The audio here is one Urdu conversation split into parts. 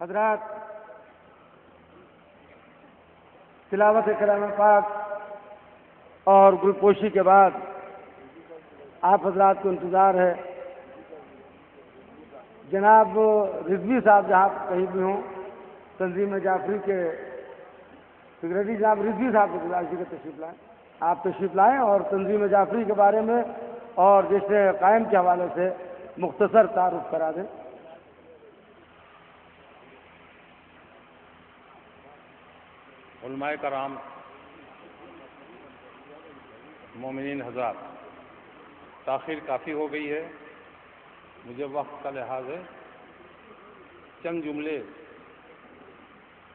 حضرات، تلاوت کلام پاک اور گلپوشی کے بعد آپ حضرات کو انتظار ہے جناب رضوی صاحب، جہاں کہیں بھی ہوں، تنظیم جعفری کے سیکریٹری جناب رضوی صاحب کو گزارش ہے تشریف لائیں، آپ تشریف لائیں اور تنظیم جعفری کے بارے میں اور جشن قائم کے حوالے سے مختصر تعارف کرا دیں۔ علماء کرام، مومنین حضرات، تاخیر کافی ہو گئی ہے، مجھے وقت کا لحاظ ہے، چند جملے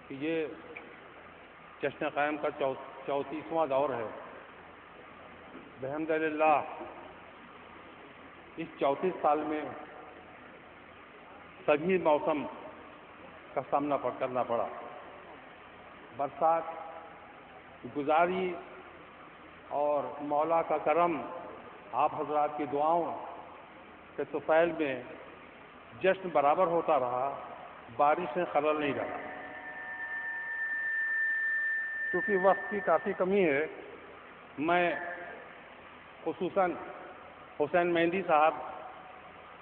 کہ یہ جشن قائم کا 34واں دور ہے۔ بحمدللہ اس 34 سال میں سبھی موسم کا سامنا کرنا پڑا۔ برسات گزاری اور مولا کا کرم، آپ حضرات کی دعاؤں کے طفیل میں جشن برابر ہوتا رہا، بارش نے خلل نہیں ڈالا۔ کیونکہ وقت کی کافی کمی ہے، میں خصوصاً حسین مہندی صاحب،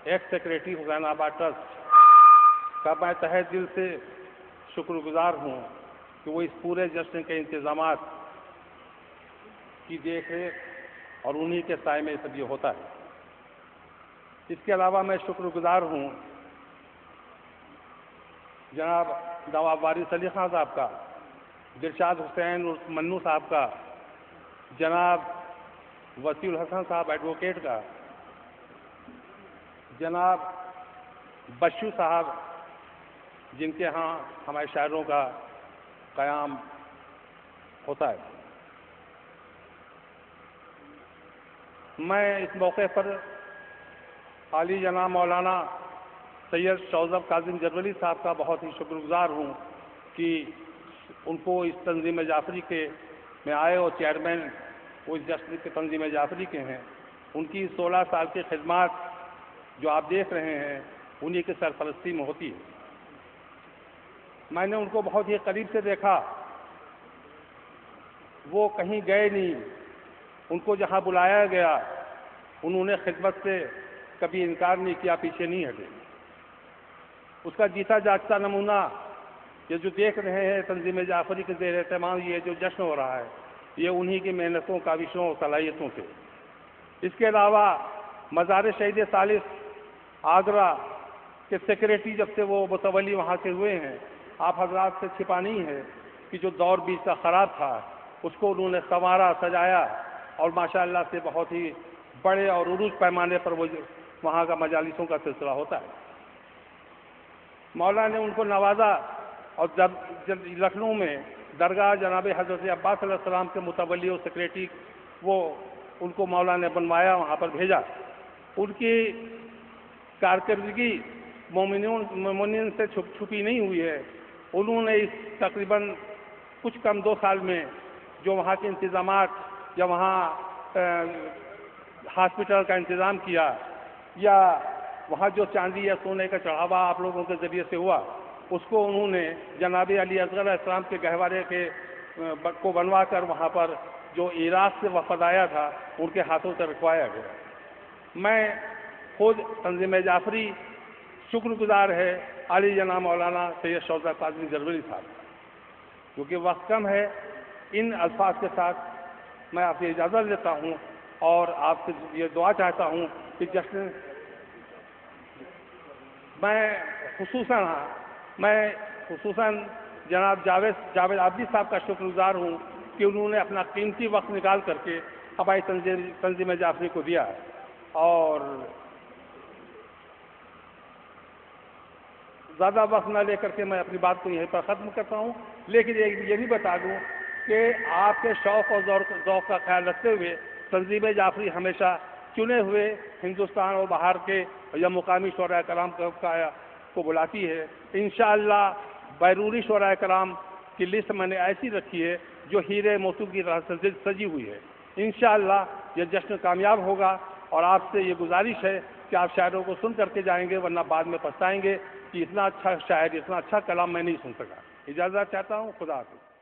ایکس سیکریٹری حسین آباد ٹرسٹ کا میں تہہ دل سے شکر گزار ہوں کہ وہ اس پورے جشن کے انتظامات کی دیکھ ریکھ اور انہی کے سائے میں سب یہ ہوتا ہے۔ اس کے علاوہ میں شکر گزار ہوں جناب نواب وارث علی خان صاحب کا، دلشاد حسین منو صاحب کا، جناب وسیع الحسن صاحب ایڈوکیٹ کا، جناب بشو صاحب جن کے ہاں ہمارے شاعروں کا قیام ہوتا ہے۔ میں اس موقع پر عالی جناب مولانا سید شوذب کاظم جرولی صاحب کا بہت ہی شکر گزار ہوں کہ ان کو اس تنظیم جعفری کے میں آئے اور چیئرمین وہ اس جشن کے تنظیم جعفری کے ہیں۔ ان کی 16 سال کی خدمات جو آپ دیکھ رہے ہیں انہی کے سرپرستی میں ہوتی ہے۔ میں نے ان کو بہت ہی قریب سے دیکھا، وہ کہیں گئے نہیں، ان کو جہاں بلایا گیا انہوں نے خدمت سے کبھی انکار نہیں کیا، پیچھے نہیں ہٹے۔ اس کا جیتا جاگتا نمونہ یہ جو دیکھ رہے ہیں تنظیم جعفری کے زیر اہتمام یہ جو جشن ہو رہا ہے، یہ انہی کی محنتوں، کاوشوں اور صلاحیتوں سے۔ اس کے علاوہ مزار شہید ثالث آگرہ کے سیکریٹری جب سے وہ متولی وہاں سے ہوئے ہیں، آپ حضرات سے چھپا نہیں ہے کہ جو دور بیچ کا خراب تھا اس کو انہوں نے سنوارا، سجایا اور ماشاءاللہ سے بہت ہی بڑے اور عروج پیمانے پر وہ وہاں کا مجالسوں کا سلسلہ ہوتا ہے۔ مولا نے ان کو نوازا اور جب لکھنؤ میں درگاہ جناب حضرت عباس علیہ السلام کے متولی اور سیکریٹری وہ ان کو مولا نے بنوایا، وہاں پر بھیجا۔ ان کی کارکردگی مومنین سے چھپی نہیں ہوئی ہے۔ انہوں نے اس تقریباً کچھ کم 2 سال میں جو وہاں کے انتظامات یا وہاں ہاسپٹل کا انتظام کیا یا وہاں جو چاندی یا سونے کا چڑھاوا آپ لوگوں کے ذریعے سے ہوا، اس کو انہوں نے جناب علی اصغر علیہ السلام کے گہوارے کو بنوا کر وہاں پر جو عراق سے وفد آیا تھا ان کے ہاتھوں سے رکھوایا گیا۔ میں خود تنظیم جعفری شکر گزار ہے عالی جناب مولانا سید شوذب کاظم جرولی صاحب، کیونکہ وقت کم ہے۔ ان الفاظ کے ساتھ میں آپ سے اجازت لیتا ہوں اور آپ سے یہ دعا چاہتا ہوں کہ جشن میں خصوصاً جناب جاوید عابدی صاحب کا شکر گزار ہوں کہ انہوں نے اپنا قیمتی وقت نکال کر کے ہماری تنظیم جعفری کو دیا۔ اور زیادہ وقت نہ لے کر کے میں اپنی بات کو یہیں پر ختم کرتا ہوں، لیکن یہ بھی بتا دوں کہ آپ کے شوق اور ذوق کا خیال رکھتے ہوئے تنظیم جعفری ہمیشہ چنے ہوئے ہندوستان اور باہر کے یا مقامی شعراء کرام کو بلاتی ہے۔ انشاءاللہ بیرونی شعراء کرام کی لسٹ میں نے ایسی رکھی ہے جو ہیرے موصول کی طرح سے سجی ہوئی ہے۔ انشاءاللہ یہ جشن کامیاب ہوگا اور آپ سے یہ گزارش ہے کہ آپ شاعروں کو سن کر کے جائیں گے، ورنہ بعد میں پچھتائیں گے کہ اتنا اچھا شاعر، اتنا اچھا کلام میں نہیں سن سکا. اجازت چاہتا ہوں. خدا حافظ.